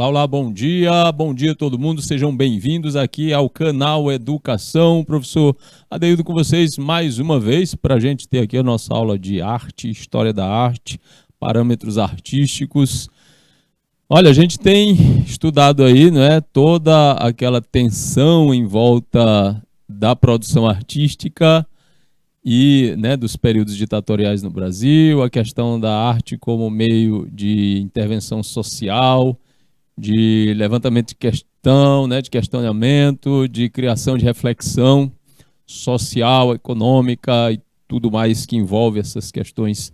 Olá, olá, bom dia a todo mundo, sejam bem-vindos aqui ao canal Educação. Professor Adeildo com vocês mais uma vez, para a gente ter aqui a nossa aula de arte, história da arte, parâmetros artísticos. Olha, a gente tem estudado aí, né, toda aquela tensão em volta da produção artística e, né, dos períodos ditatoriais no Brasil, a questão da arte como meio de intervenção social, de levantamento de questão, né, de questionamento, de criação de reflexão social, econômica e tudo mais que envolve essas questões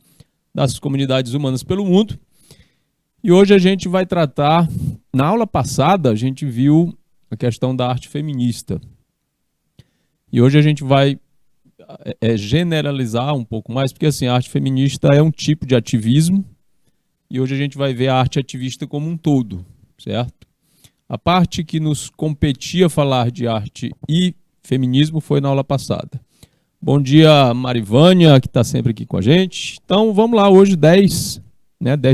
das comunidades humanas pelo mundo. E hoje a gente vai tratar, na aula passada a gente viu a questão da arte feminista. E hoje a gente vai generalizar um pouco mais, porque assim, a arte feminista é um tipo de ativismo, e hoje a gente vai ver a arte ativista como um todo, certo? A parte que nos competia falar de arte e feminismo foi na aula passada. Bom dia, Marivânia, que está sempre aqui com a gente. Então, vamos lá, hoje 10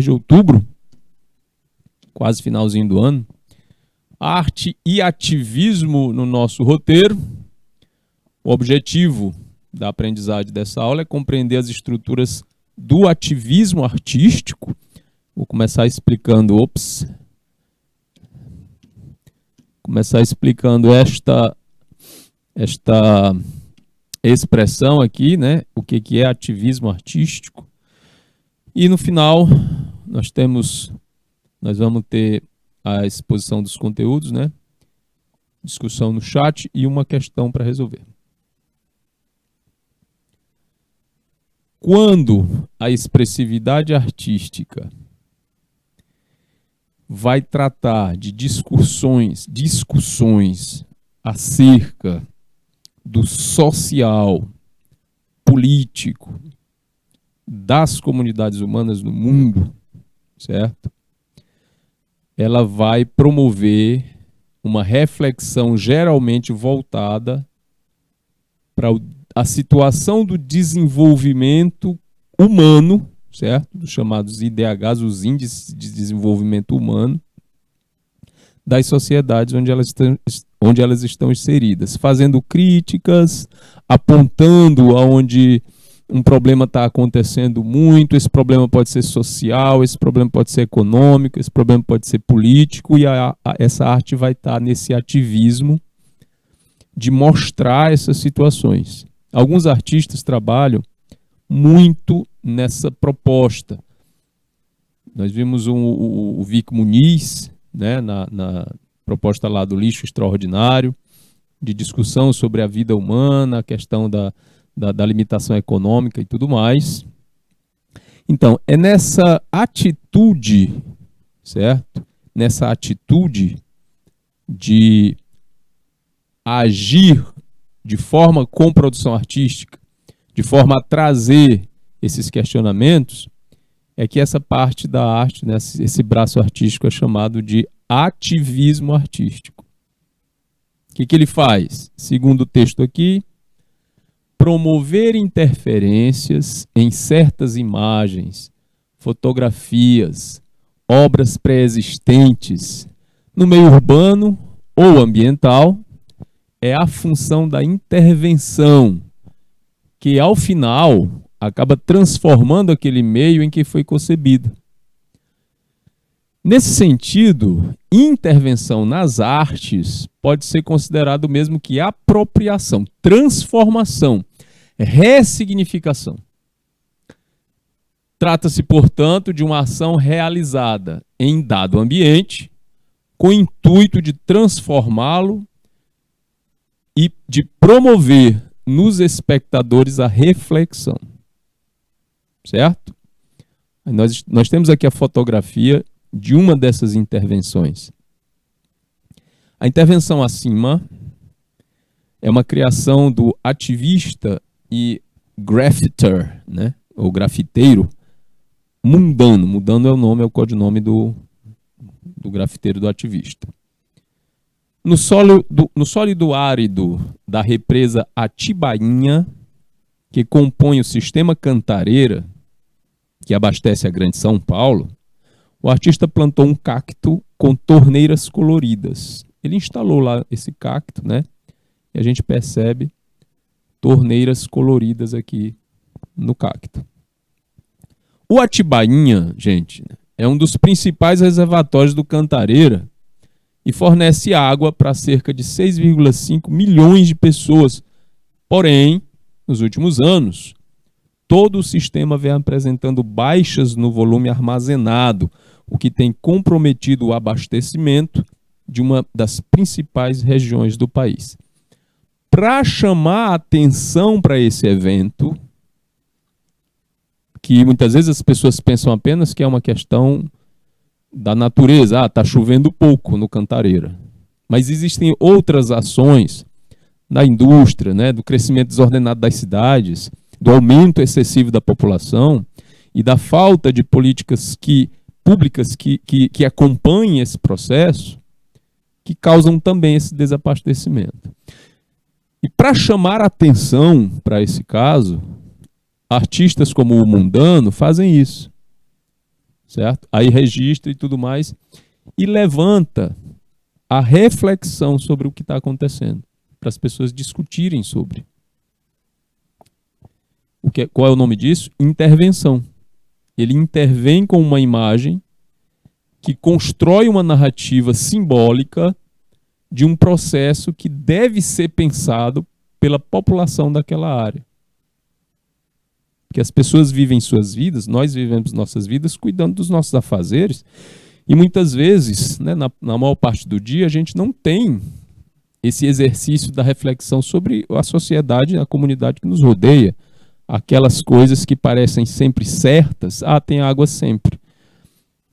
de outubro, quase finalzinho do ano. Arte e ativismo no nosso roteiro. O objetivo da aprendizagem dessa aula é compreender as estruturas do ativismo artístico. Vou começar explicando, esta expressão aqui, né? O que é ativismo artístico. E no final nós vamos ter a exposição dos conteúdos, né? Discussão no chat e uma questão para resolver. Quando a expressividade artística vai tratar de discussões acerca do social, político, das comunidades humanas no mundo, certo? Ela vai promover uma reflexão geralmente voltada para a situação do desenvolvimento humano, certo? Dos chamados IDHs, os índices de desenvolvimento humano, das sociedades onde elas estão inseridas, fazendo críticas, apontando aonde um problema está acontecendo muito, esse problema pode ser social, esse problema pode ser econômico, esse problema pode ser político, e essa arte vai estar nesse ativismo de mostrar essas situações. Alguns artistas trabalham muito nessa proposta. Nós vimos o Vic Muniz, né, na proposta lá do lixo extraordinário, de discussão sobre a vida humana, a questão da limitação econômica e tudo mais. Então, é nessa atitude, certo? Nessa atitude de agir de forma com produção artística, de forma a trazer esses questionamentos, é que essa parte da arte, né, esse braço artístico é chamado de ativismo artístico. O que ele faz? Segundo o texto aqui, promover interferências em certas imagens, fotografias, obras pré-existentes no meio urbano ou ambiental, é a função da intervenção, que ao final acaba transformando aquele meio em que foi concebida. Nesse sentido, intervenção nas artes pode ser considerado o mesmo que apropriação, transformação, ressignificação. Trata-se, portanto, de uma ação realizada em dado ambiente, com o intuito de transformá-lo e de promover nos espectadores a reflexão. Certo? Nós temos aqui a fotografia de uma dessas intervenções. A intervenção acima é uma criação do ativista e graffiter, né? Ou grafiteiro Mundano. Mundano é o codinome do grafiteiro, do ativista. No sólido árido da represa Atibainha, que compõe o sistema Cantareira, que abastece a Grande São Paulo, o artista plantou um cacto com torneiras coloridas. Ele instalou lá esse cacto, né? E a gente percebe torneiras coloridas aqui no cacto. O Atibainha, gente, é um dos principais reservatórios do Cantareira e fornece água para cerca de 6,5 milhões de pessoas. Porém, nos últimos anos, todo o sistema vem apresentando baixas no volume armazenado, o que tem comprometido o abastecimento de uma das principais regiões do país. Para chamar a atenção para esse evento, que muitas vezes as pessoas pensam apenas que é uma questão da natureza, está chovendo pouco no Cantareira. Mas existem outras ações da indústria, né, do crescimento desordenado das cidades, do aumento excessivo da população e da falta de políticas públicas que acompanhem esse processo, que causam também esse desabastecimento. E para chamar a atenção para esse caso, artistas como o Mundano fazem isso, certo? Aí registra e tudo mais, e levanta a reflexão sobre o que está acontecendo, para as pessoas discutirem sobre. Qual é o nome disso? Intervenção. Ele intervém com uma imagem que constrói uma narrativa simbólica de um processo que deve ser pensado pela população daquela área. Porque as pessoas vivem suas vidas, nós vivemos nossas vidas cuidando dos nossos afazeres, e muitas vezes, né, na maior parte do dia, a gente não tem esse exercício da reflexão sobre a sociedade, a comunidade que nos rodeia. Aquelas coisas que parecem sempre certas, tem água sempre.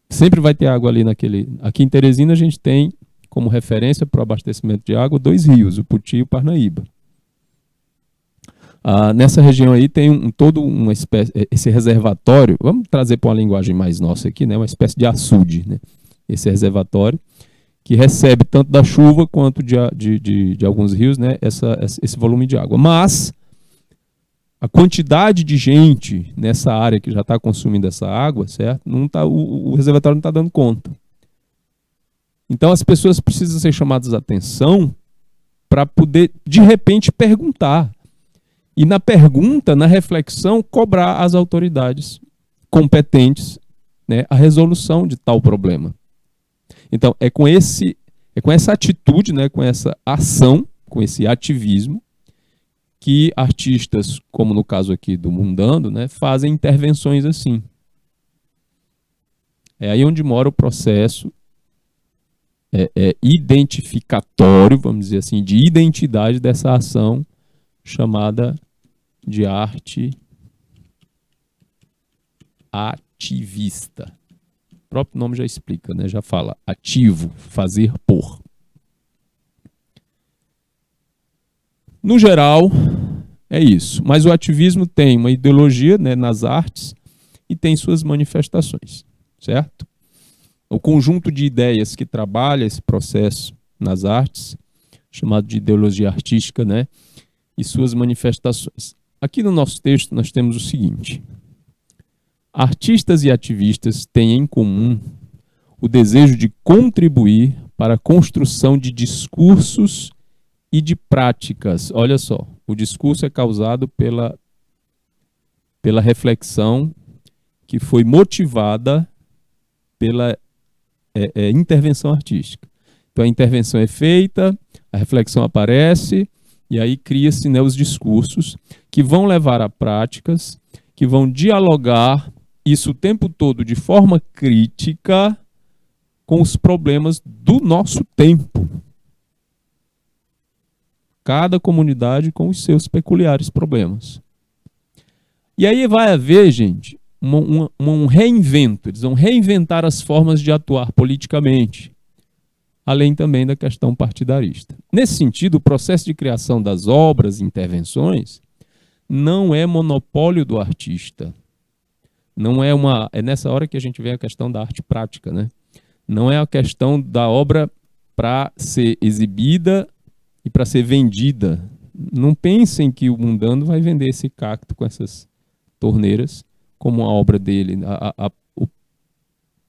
Sempre vai ter água ali naquele... Aqui em Teresina a gente tem como referência para o abastecimento de água 2 rios, o Puti e o Parnaíba. Nessa região aí tem todo uma espécie, esse reservatório, vamos trazer para uma linguagem mais nossa aqui, né, uma espécie de açude, né, esse reservatório, que recebe tanto da chuva quanto de alguns rios, né, esse volume de água. Mas a quantidade de gente nessa área que já está consumindo essa água, certo? O reservatório não está dando conta. Então as pessoas precisam ser chamadas a atenção para poder, de repente, perguntar. E na pergunta, na reflexão, cobrar às autoridades competentes, né, a resolução de tal problema. Então, é com essa atitude, né, com essa ação, com esse ativismo, que artistas, como no caso aqui do Mundano, né, fazem intervenções assim. É aí onde mora o processo identificatório, vamos dizer assim, de identidade dessa ação chamada de arte ativista. O próprio nome já explica, né? Já fala ativo, fazer por. No geral, é isso. Mas o ativismo tem uma ideologia, né, nas artes e tem suas manifestações, certo? O conjunto de ideias que trabalha esse processo nas artes, chamado de ideologia artística, né, e suas manifestações. Aqui no nosso texto nós temos o seguinte: artistas e ativistas têm em comum o desejo de contribuir para a construção de discursos e de práticas. Olha só, o discurso é causado pela reflexão que foi motivada pela intervenção artística. Então a intervenção é feita, a reflexão aparece, e aí cria-se, né, os discursos que vão levar a práticas, que vão dialogar isso o tempo todo de forma crítica com os problemas do nosso tempo. Cada comunidade com os seus peculiares problemas. E aí vai haver, gente, um reinvento. Eles vão reinventar as formas de atuar politicamente, além também da questão partidarista. Nesse sentido, o processo de criação das obras e intervenções não é monopólio do artista. Não é nessa hora que a gente vê a questão da arte prática, né? Não é a questão da obra para ser exibida e para ser vendida. Não pensem que o Mundano vai vender esse cacto com essas torneiras como a obra dele. O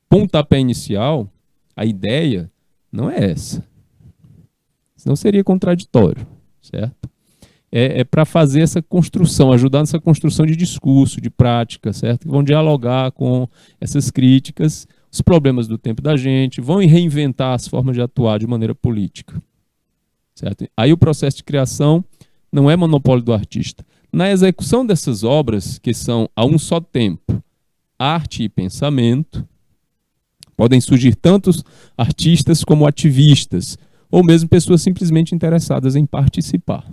pontapé inicial A ideia não é essa. Senão seria contraditório, certo? É para fazer essa construção, ajudar nessa construção de discurso, de prática, certo? Que vão dialogar com essas críticas, os problemas do tempo da gente, vão reinventar as formas de atuar de maneira política, certo? Aí o processo de criação não é monopólio do artista. Na execução dessas obras, que são a um só tempo arte e pensamento, podem surgir tantos artistas como ativistas, ou mesmo pessoas simplesmente interessadas em participar.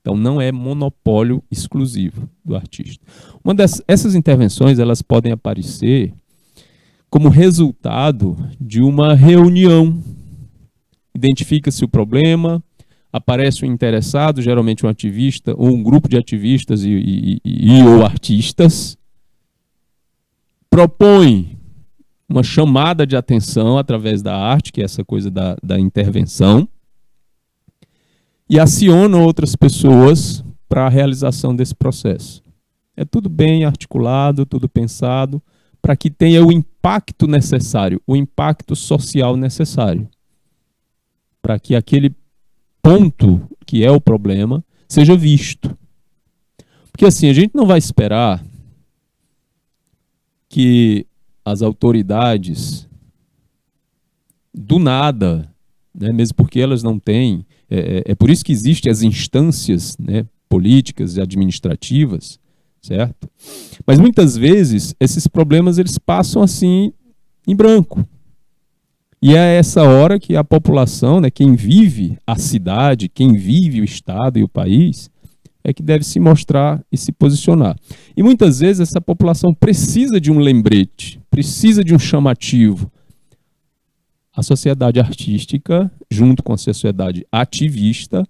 Então não é monopólio exclusivo do artista. Essas intervenções elas podem aparecer como resultado de uma reunião. Identifica-se o problema, aparece um interessado, geralmente um ativista, ou um grupo de ativistas ou artistas, propõe uma chamada de atenção através da arte, que é essa coisa da intervenção, e aciona outras pessoas para a realização desse processo. É tudo bem articulado, tudo pensado, para que tenha o impacto necessário, o impacto social necessário, para que aquele ponto que é o problema seja visto. Porque assim, a gente não vai esperar que as autoridades, do nada, né, mesmo porque elas não têm, é por isso que existem as instâncias, né, políticas e administrativas, certo? Mas muitas vezes esses problemas eles passam assim em branco. E é essa hora que a população, né, quem vive a cidade, quem vive o estado e o país, é que deve se mostrar e se posicionar. E muitas vezes essa população precisa de um lembrete, precisa de um chamativo. A sociedade artística, junto com a sociedade ativista,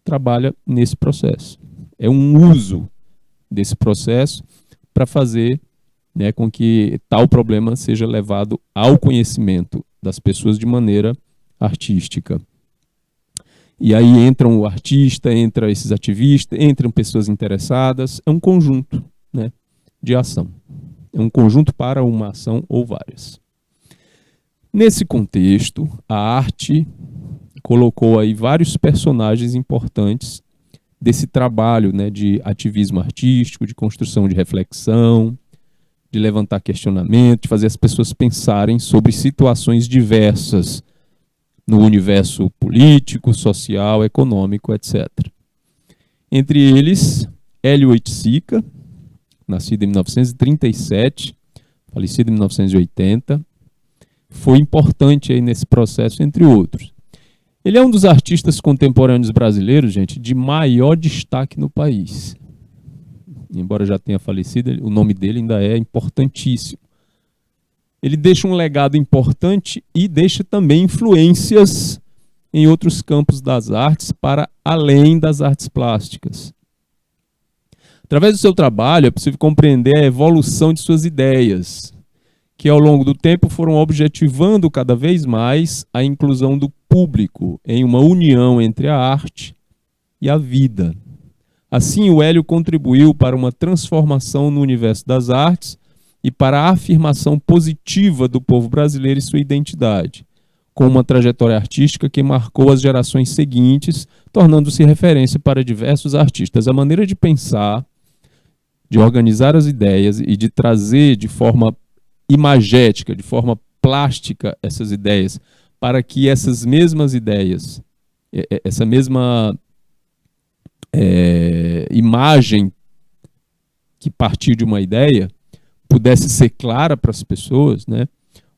trabalha nesse processo. É um uso desse processo para fazer, né, com que tal problema seja levado ao conhecimento das pessoas de maneira artística. E aí entram o artista, entram esses ativistas, entram pessoas interessadas. É um conjunto, né, de ação. É um conjunto para uma ação ou várias. Nesse contexto, a arte colocou aí vários personagens importantes desse trabalho, né, de ativismo artístico, de construção de reflexão, de levantar questionamento, de fazer as pessoas pensarem sobre situações diversas no universo político, social, econômico, etc. Entre eles, Hélio Oiticica, nascido em 1937, falecido em 1980, foi importante aí nesse processo, entre outros. Ele é um dos artistas contemporâneos brasileiros, gente, de maior destaque no país. Embora já tenha falecido, o nome dele ainda é importantíssimo. Ele deixa um legado importante e deixa também influências em outros campos das artes para além das artes plásticas. Através do seu trabalho é possível compreender a evolução de suas ideias, que ao longo do tempo foram objetivando cada vez mais a inclusão do público em uma união entre a arte e a vida. Assim, o Hélio contribuiu para uma transformação no universo das artes e para a afirmação positiva do povo brasileiro e sua identidade, com uma trajetória artística que marcou as gerações seguintes, tornando-se referência para diversos artistas. A maneira de pensar, de organizar as ideias e de trazer de forma imagética, de forma plástica essas ideias, para que essas mesmas ideias, essa mesma imagem que partiu de uma ideia, pudesse ser clara para as pessoas, né?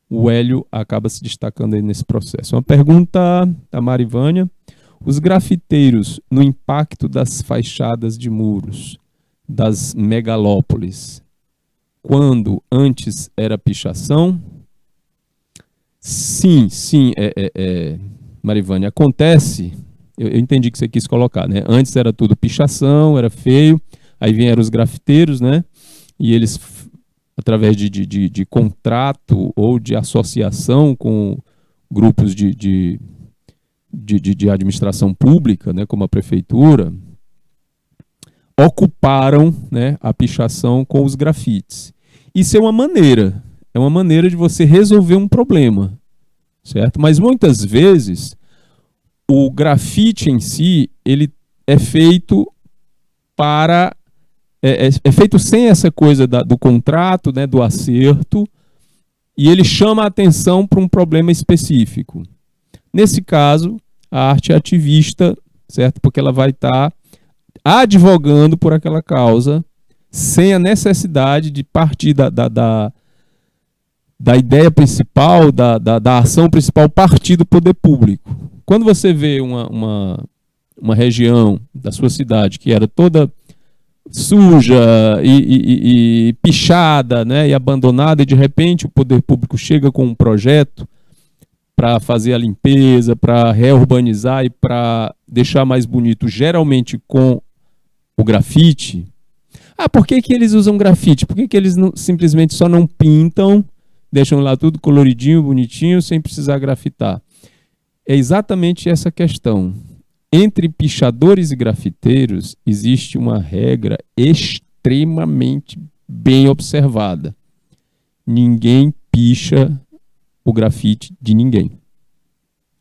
O Hélio acaba se destacando aí nesse processo. Uma pergunta da Marivânia: os grafiteiros, no impacto das fachadas de muros das megalópolis, quando antes era pichação? Sim, Marivânia, acontece. Eu entendi que você quis colocar, né? Antes era tudo pichação, era feio, aí vieram os grafiteiros, né? E eles, através de contrato ou de associação com grupos de administração pública, né, como a prefeitura, ocuparam, né, a pichação com os grafites. Isso é uma maneira de você resolver um problema. certo? Mas muitas vezes o grafite em si, ele é feito para é feito sem essa coisa do contrato, né, do acerto, e ele chama a atenção para um problema específico. Nesse caso, a arte é ativista, certo? Porque ela vai estar advogando por aquela causa, sem a necessidade de partir da ideia principal, da ação principal, partir do poder público. Quando você vê uma região da sua cidade que era toda suja e pichada, né, e abandonada, e de repente o poder público chega com um projeto para fazer a limpeza, para reurbanizar e para deixar mais bonito, geralmente com o grafite. Ah, por que eles usam grafite? Por que eles simplesmente só não pintam, deixam lá tudo coloridinho, bonitinho, sem precisar grafitar? É exatamente essa questão. Entre pichadores e grafiteiros existe uma regra extremamente bem observada. Ninguém picha o grafite de ninguém.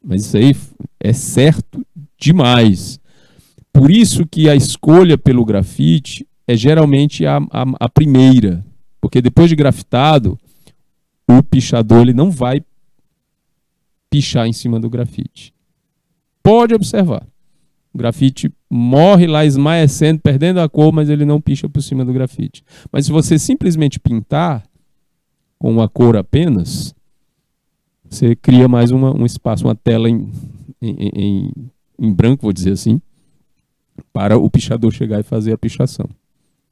Mas isso aí é certo demais. Por isso que a escolha pelo grafite é geralmente a primeira. Porque depois de grafitado, o pichador ele não vai pichar em cima do grafite. Pode observar. O grafite morre lá esmaecendo, perdendo a cor, mas ele não picha por cima do grafite. Mas se você simplesmente pintar com uma cor apenas, você cria mais um espaço, uma tela em branco, vou dizer assim, para o pichador chegar e fazer a pichação.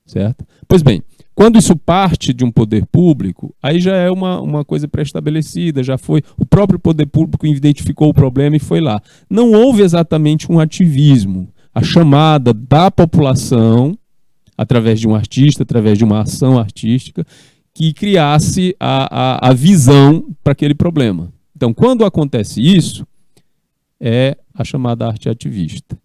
Certo? Pois bem, quando isso parte de um poder público, aí já é uma coisa pré-estabelecida, já foi, o próprio poder público identificou o problema e foi lá. Não houve exatamente um ativismo, a chamada da população, através de um artista, através de uma ação artística, que criasse a visão para aquele problema. Então, quando acontece isso, é a chamada arte ativista.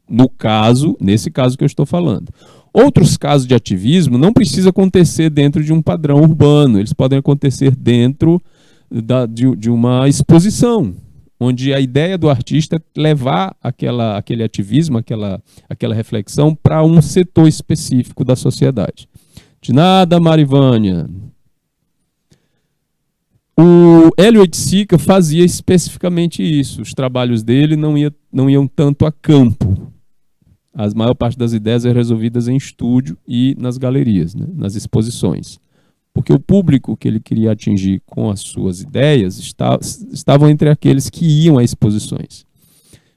Nesse caso que eu estou falando. Outros casos de ativismo não precisam acontecer dentro de um padrão urbano, eles podem acontecer dentro de uma exposição, onde a ideia do artista é levar aquele ativismo, aquela reflexão para um setor específico da sociedade. De nada, Marivânia. O Hélio Oiticica fazia especificamente isso, os trabalhos dele não iam tanto a campo. A maior parte das ideias eram resolvidas em estúdio e nas galerias, né, nas exposições. Porque o público que ele queria atingir com as suas ideias estavam entre aqueles que iam a exposições.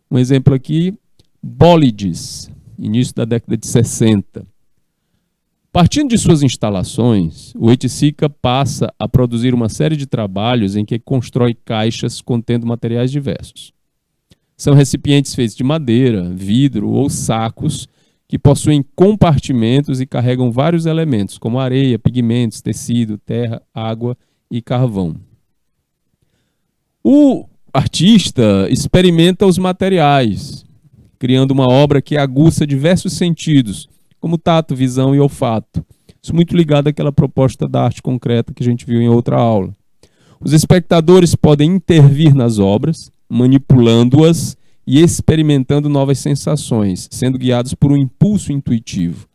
Um exemplo aqui, Bólides, início da década de 60. Partindo de suas instalações, o Oiticica passa a produzir uma série de trabalhos em que constrói caixas contendo materiais diversos. São recipientes feitos de madeira, vidro ou sacos que possuem compartimentos e carregam vários elementos, como areia, pigmentos, tecido, terra, água e carvão. O artista experimenta os materiais, criando uma obra que aguça diversos sentidos, como tato, visão e olfato. Isso muito ligado àquela proposta da arte concreta que a gente viu em outra aula. Os espectadores podem intervir nas obras, manipulando-as e experimentando novas sensações, sendo guiados por um impulso intuitivo.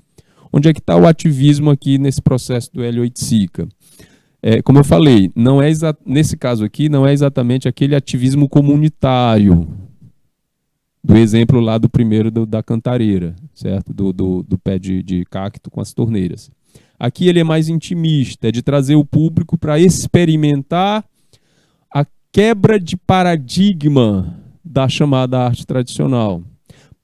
Onde é que está o ativismo aqui nesse processo do Hélio Oiticica? Como eu falei, nesse caso aqui, não é exatamente aquele ativismo comunitário, do exemplo lá do primeiro da cantareira, certo? Do pé de cacto com as torneiras. Aqui ele é mais intimista, é de trazer o público para experimentar a quebra de paradigma da chamada arte tradicional,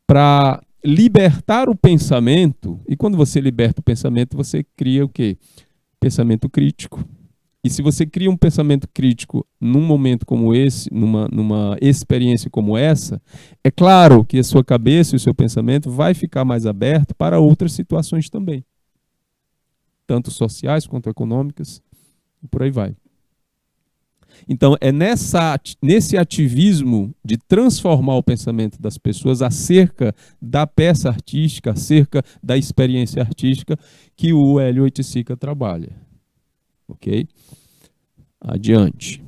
para libertar o pensamento, e quando você liberta o pensamento, você cria o quê? Pensamento crítico. E se você cria um pensamento crítico num momento como esse, numa experiência como essa, é claro que a sua cabeça e o seu pensamento vai ficar mais aberto para outras situações também, tanto sociais quanto econômicas, e por aí vai. Então, é nesse ativismo de transformar o pensamento das pessoas acerca da peça artística, acerca da experiência artística, que o Hélio Oiticica trabalha. Ok? Adiante.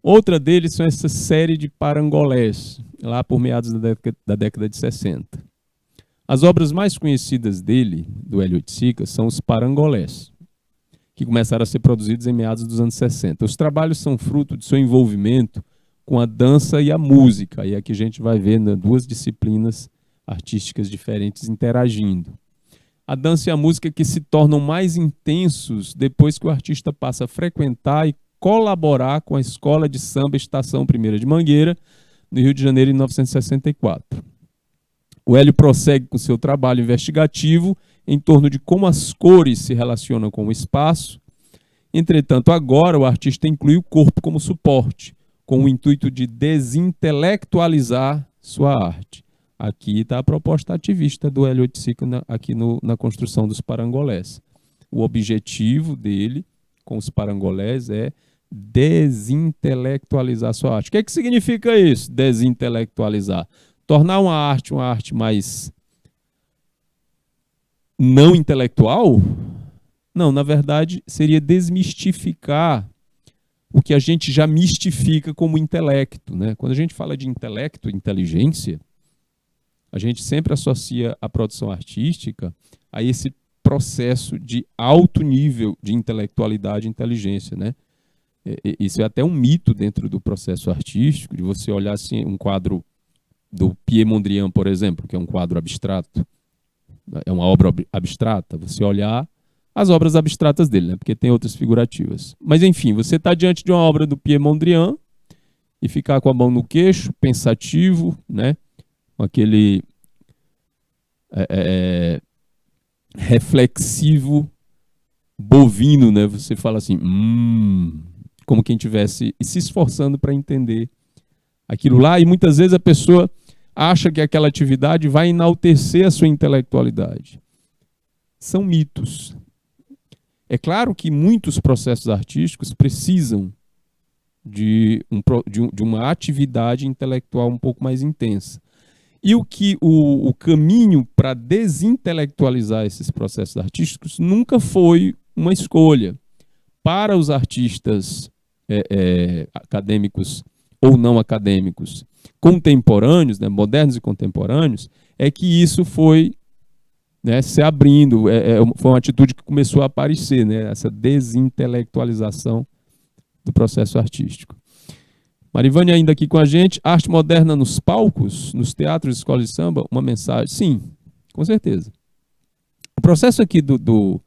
Outra deles são essa série de parangolés, lá por meados da década de 60. As obras mais conhecidas dele, do Hélio Oiticica, são os parangolés, que começaram a ser produzidos em meados dos anos 60. Os trabalhos são fruto de seu envolvimento com a dança e a música, e aqui a gente vai ver, né, duas disciplinas artísticas diferentes interagindo. A dança e a música que se tornam mais intensos depois que o artista passa a frequentar e colaborar com a Escola de Samba Estação 1ª de Mangueira, no Rio de Janeiro, em 1964. O Hélio prossegue com seu trabalho investigativo em torno de como as cores se relacionam com o espaço. Entretanto, agora o artista inclui o corpo como suporte, com o intuito de desintelectualizar sua arte. Aqui está a proposta ativista do Hélio Oiticica aqui na construção dos parangolés. O objetivo dele com os parangolés é desintelectualizar sua arte. O que é que significa isso, desintelectualizar? Tornar uma arte mais não intelectual? Não, na verdade, seria desmistificar o que a gente já mistifica como intelecto, né? Quando a gente fala de intelecto, inteligência, a gente sempre associa a produção artística a esse processo de alto nível de intelectualidade e inteligência, né? Isso é até um mito dentro do processo artístico, de você olhar assim, um quadro do Pierre Mondrian, por exemplo, que é um quadro abstrato, é uma obra abstrata, você olhar as obras abstratas dele, né? Porque tem outras figurativas. Mas, enfim, você está diante de uma obra do Pierre Mondrian e ficar com a mão no queixo, pensativo, né? Com aquele reflexivo bovino, né? Você fala assim, como quem estivesse se esforçando para entender aquilo lá, e muitas vezes a pessoa acha que aquela atividade vai enaltecer a sua intelectualidade. São mitos. É claro que muitos processos artísticos precisam de uma atividade intelectual um pouco mais intensa. E o caminho para desintelectualizar esses processos artísticos nunca foi uma escolha. Para os artistas acadêmicos ou não acadêmicos, contemporâneos, né, modernos e contemporâneos, é que isso foi, né, se abrindo, foi uma atitude que começou a aparecer, né, essa desintelectualização do processo artístico. Marivânia ainda aqui com a gente. Arte moderna nos palcos, nos teatros, escolas de samba, uma mensagem? Sim, com certeza. O processo aqui do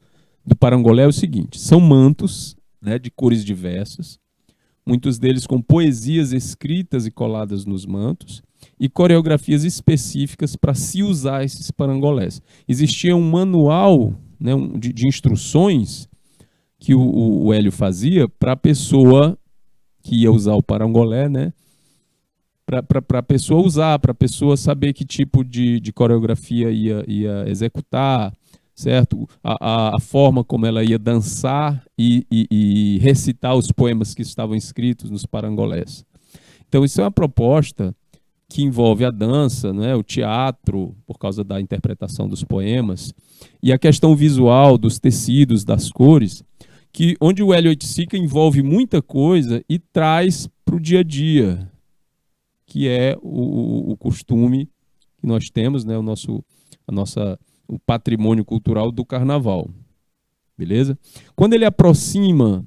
parangolé é o seguinte, são mantos, né, de cores diversas, muitos deles com poesias escritas e coladas nos mantos, e coreografias específicas para se usar esses parangolés. Existia um manual, né, de instruções que o Hélio fazia para a pessoa que ia usar o parangolé, né, para a pessoa usar, para a pessoa saber que tipo de coreografia ia executar, certo? A forma como ela ia dançar e recitar os poemas que estavam escritos nos parangolés. Então, isso é uma proposta que envolve a dança, né, o teatro, por causa da interpretação dos poemas, e a questão visual dos tecidos, das cores, onde o Hélio Oiticica envolve muita coisa e traz para o dia a dia, que é o costume que nós temos, né, o patrimônio cultural do carnaval. Beleza? Quando ele aproxima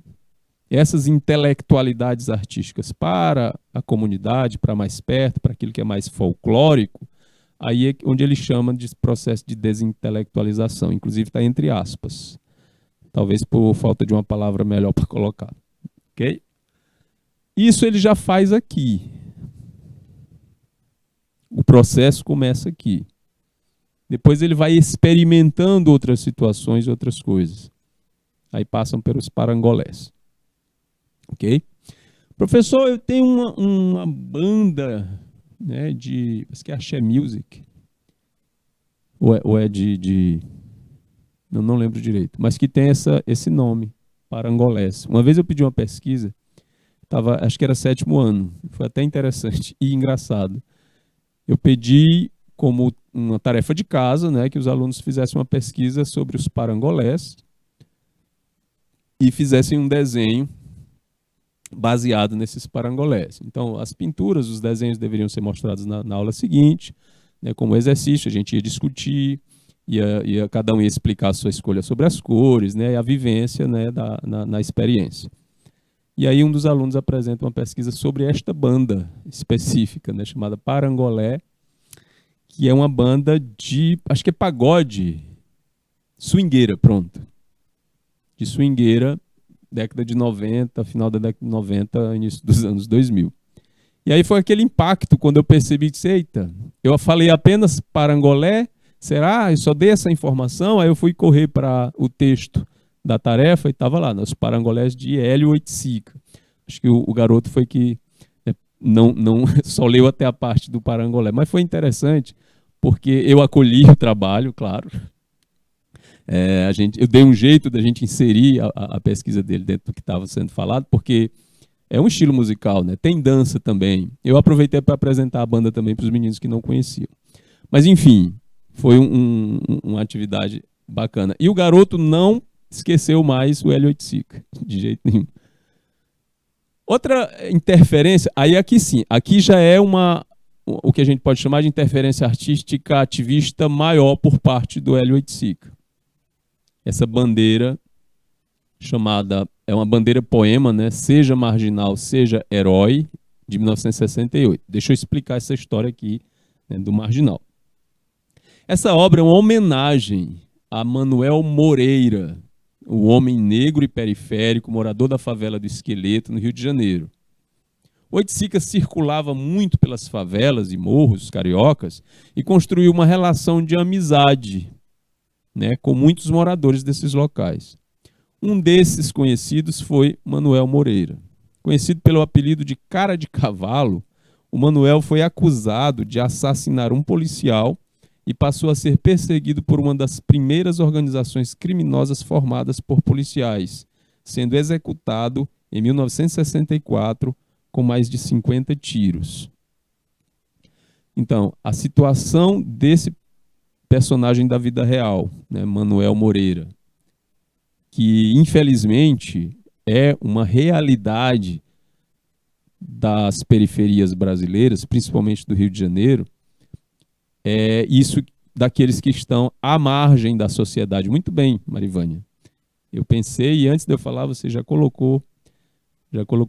essas intelectualidades artísticas para a comunidade, para mais perto, para aquilo que é mais folclórico, aí é onde ele chama de processo de desintelectualização. Inclusive está entre aspas. Talvez por falta de uma palavra melhor para colocar. Ok? Isso ele já faz aqui. O processo começa aqui. Depois ele vai experimentando outras situações, outras coisas. Aí passam pelos parangolés. Ok? Professor, eu tenho uma banda, né, acho que é Axé Music. Ou é de eu não lembro direito, mas que tem esse nome, parangolés. Uma vez eu pedi uma pesquisa, acho que era 7º ano, foi até interessante e engraçado. Eu pedi como uma tarefa de casa, né, que os alunos fizessem uma pesquisa sobre os parangolés e fizessem um desenho baseado nesses parangolés. Então, as pinturas, os desenhos deveriam ser mostrados na aula seguinte, né, como exercício, a gente ia discutir, cada um ia explicar a sua escolha sobre as cores, né, e a vivência, né, na experiência. E aí um dos alunos apresenta uma pesquisa sobre esta banda específica, né, chamada Parangolé, que é uma banda de, acho que é pagode, swingueira, pronto. De swingueira, década de 90, final da década de 90, início dos anos 2000. E aí foi aquele impacto quando eu percebi que, eita, eu falei apenas parangolé, será? Eu só dei essa informação, aí eu fui correr para o texto da tarefa e estava lá, nos parangolés de Hélio Oiticica. Acho que o garoto foi que não só leu até a parte do parangolé, mas foi interessante, porque eu acolhi o trabalho, claro. Eu dei um jeito da gente inserir a pesquisa dele dentro do que estava sendo falado, porque é um estilo musical, né? Tem dança também. Eu aproveitei para apresentar a banda também para os meninos que não conheciam. Mas, enfim, foi uma atividade bacana. E o garoto não esqueceu mais o Hélio Oiticica, de jeito nenhum. Outra interferência, aí aqui sim, aqui já é o que a gente pode chamar de interferência artística ativista maior por parte do Hélio Oiticica. Essa bandeira chamada, é uma bandeira poema, né? Seja Marginal, Seja Herói, de 1968. Deixa eu explicar essa história aqui, né, do Marginal. Essa obra é uma homenagem a Manuel Moreira, o homem negro e periférico, morador da favela do Esqueleto, no Rio de Janeiro. O Oiticica circulava muito pelas favelas e morros cariocas e construiu uma relação de amizade, né, com muitos moradores desses locais. Um desses conhecidos foi Manuel Moreira. Conhecido pelo apelido de Cara de Cavalo, o Manuel foi acusado de assassinar um policial e passou a ser perseguido por uma das primeiras organizações criminosas formadas por policiais, sendo executado em 1964 com mais de 50 tiros. Então, a situação desse personagem da vida real, né, Manuel Moreira, que infelizmente é uma realidade das periferias brasileiras, principalmente do Rio de Janeiro, é isso daqueles que estão à margem da sociedade. Muito bem, Marivânia. Eu pensei e antes de eu falar você já colocou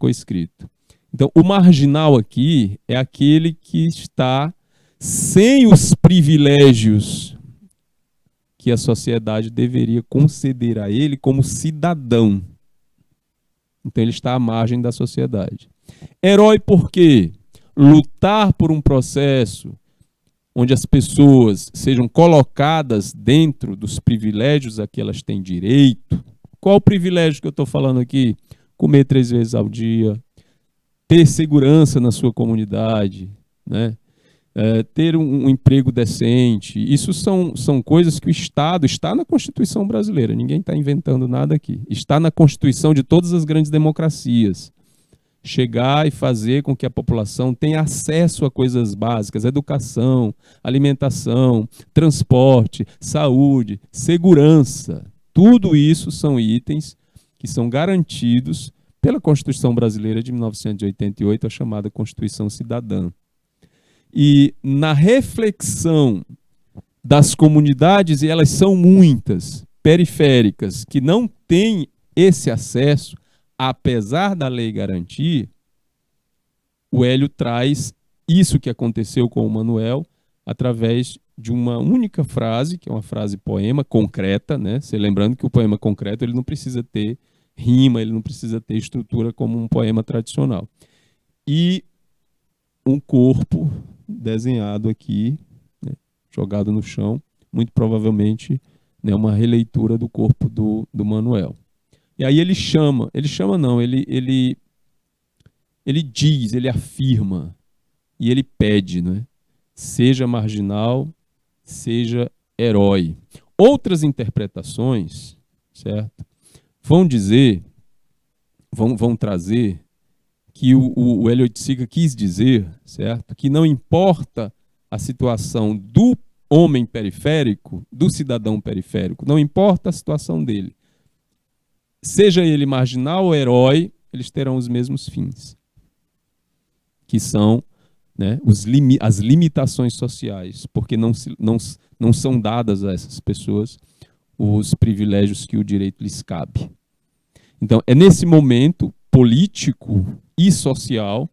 escrito. Então, o marginal aqui é aquele que está sem os privilégios que a sociedade deveria conceder a ele como cidadão. Então ele está à margem da sociedade. Herói por quê? Lutar por um processo onde as pessoas sejam colocadas dentro dos privilégios a que elas têm direito. Qual o privilégio que eu estou falando aqui? Comer 3 vezes ao dia, ter segurança na sua comunidade, né? Ter um emprego decente. Isso são coisas que o Estado está na Constituição brasileira. Ninguém está inventando nada aqui. Está na Constituição de todas as grandes democracias. Chegar e fazer com que a população tenha acesso a coisas básicas, educação, alimentação, transporte, saúde, segurança. Tudo isso são itens que são garantidos pela Constituição brasileira de 1988, a chamada Constituição Cidadã. E na reflexão das comunidades, e elas são muitas, periféricas, que não têm esse acesso, apesar da lei garantir, o Hélio traz isso que aconteceu com o Manuel através de uma única frase, que é uma frase poema, concreta, né? Você lembrando que o poema concreto ele não precisa ter rima, ele não precisa ter estrutura como um poema tradicional. E um corpo desenhado aqui, né, jogado no chão, muito provavelmente, né, uma releitura do corpo do Manuel. E aí ele diz, ele afirma, e ele pede, né, seja marginal, seja herói. Outras interpretações, certo, vão trazer que o Hélio Oiticica quis dizer, certo, que não importa a situação do homem periférico, do cidadão periférico, não importa a situação dele, seja ele marginal ou herói, eles terão os mesmos fins, que são, né, as limitações sociais, porque não são dadas a essas pessoas os privilégios que o direito lhes cabe. Então, é nesse momento político e social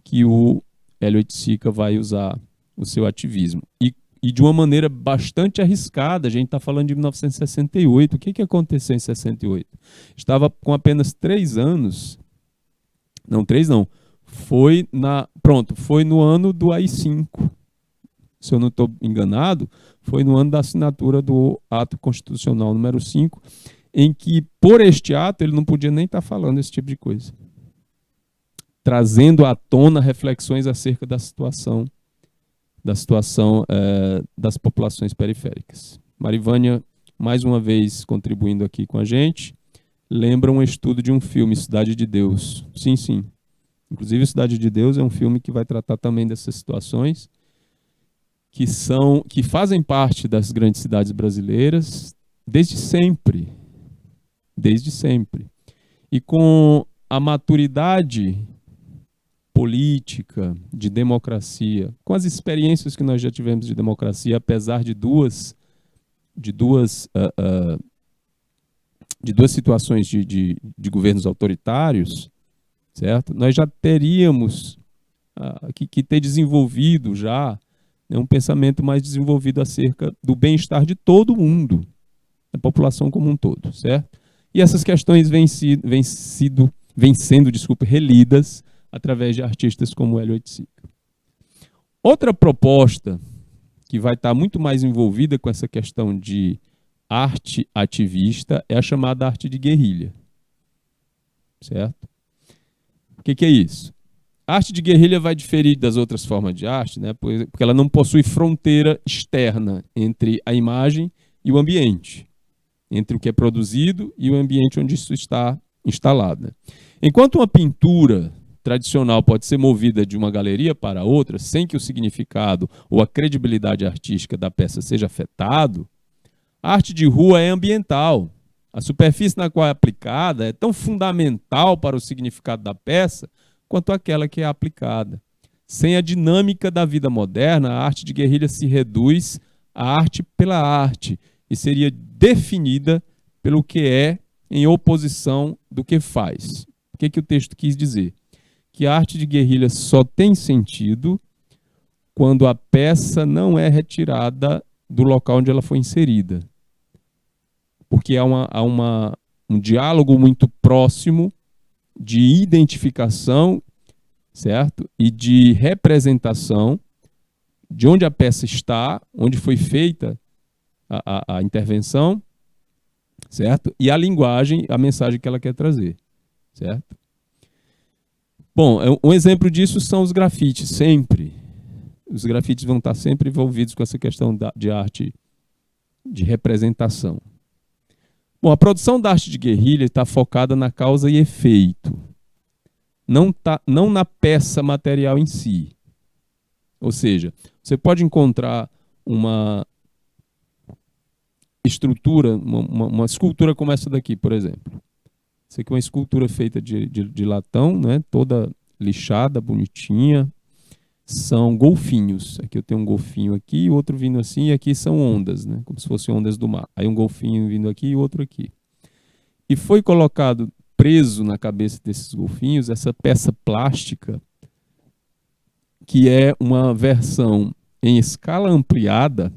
que o Eliot Sica vai usar o seu ativismo. E de uma maneira bastante arriscada, a gente está falando de 1968. O que aconteceu em 68? Estava com apenas 3 anos. Não, 3 não. Foi no ano do AI-5. Se eu não estou enganado, foi no ano da assinatura do ato constitucional número 5, em que, por este ato, ele não podia nem estar falando esse tipo de coisa, trazendo à tona reflexões acerca da situação das populações periféricas. Marivânia, mais uma vez, contribuindo aqui com a gente, lembra um estudo de um filme, Cidade de Deus. Sim, sim. Inclusive, Cidade de Deus é um filme que vai tratar também dessas situações que fazem parte das grandes cidades brasileiras desde sempre. Desde sempre. E com a maturidade política, de democracia, com as experiências que nós já tivemos de democracia, apesar de duas situações de governos autoritários, certo? Nós já teríamos que ter desenvolvido já, né, um pensamento mais desenvolvido acerca do bem-estar de todo mundo, da população como um todo, certo? E essas questões vêm sendo, relidas através de artistas como Eliot Sica. Outra proposta que vai estar muito mais envolvida com essa questão de arte ativista é a chamada arte de guerrilha. Certo? O que é isso? A arte de guerrilha vai diferir das outras formas de arte, né, porque ela não possui fronteira externa entre a imagem e o ambiente, entre o que é produzido e o ambiente onde isso está instalado. Né? Enquanto uma pintura tradicional pode ser movida de uma galeria para outra sem que o significado ou a credibilidade artística da peça seja afetado, a arte de rua é ambiental. A superfície na qual é aplicada é tão fundamental para o significado da peça quanto aquela que é aplicada. Sem a dinâmica da vida moderna, a arte de guerrilha se reduz à arte pela arte e seria definida pelo que é em oposição do que faz. O que o texto quis dizer? Que a arte de guerrilha só tem sentido quando a peça não é retirada do local onde ela foi inserida. Porque há um diálogo muito próximo de identificação, certo? E de representação de onde a peça está, onde foi feita a intervenção, certo? E a linguagem, a mensagem que ela quer trazer, certo? Bom, um exemplo disso são os grafites, sempre. Os grafites vão estar sempre envolvidos com essa questão de arte de representação. Bom, a produção da arte de guerrilha está focada na causa e efeito, não na peça material em si. Ou seja, você pode encontrar uma estrutura, uma escultura como essa daqui, por exemplo. Isso aqui é uma escultura feita de latão, né? Toda lixada, bonitinha. São golfinhos. Aqui eu tenho um golfinho aqui, outro vindo assim, e aqui são ondas, né? Como se fossem ondas do mar. Aí um golfinho vindo aqui e outro aqui. E foi colocado, preso na cabeça desses golfinhos, essa peça plástica, que é uma versão em escala ampliada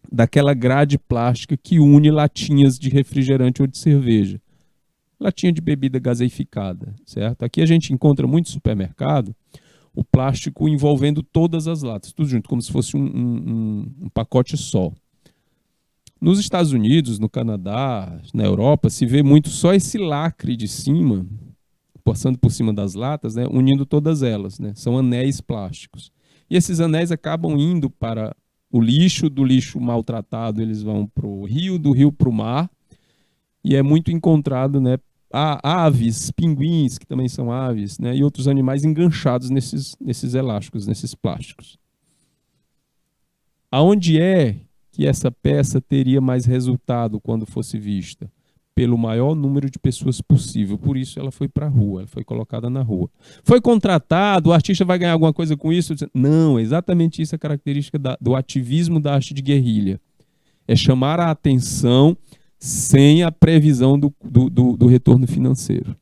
daquela grade plástica que une latinhas de refrigerante ou de cerveja. Latinha de bebida gaseificada, certo? Aqui a gente encontra muito supermercado o plástico envolvendo todas as latas, tudo junto, como se fosse um pacote só. Nos Estados Unidos, no Canadá, na Europa, se vê muito só esse lacre de cima, passando por cima das latas, né, unindo todas elas. Né? São anéis plásticos. E esses anéis acabam indo para o lixo, do lixo maltratado eles vão para o rio, do rio para o mar, e é muito encontrado, né, aves, pinguins, que também são aves, né, e outros animais enganchados nesses elásticos, nesses plásticos. Aonde é que essa peça teria mais resultado quando fosse vista? pelo maior número de pessoas possível. Por isso ela foi para a rua, ela foi colocada na rua. Foi contratado, o artista vai ganhar alguma coisa com isso? Não, exatamente isso é a característica do ativismo da arte de guerrilha. É chamar a atenção sem a previsão do retorno financeiro.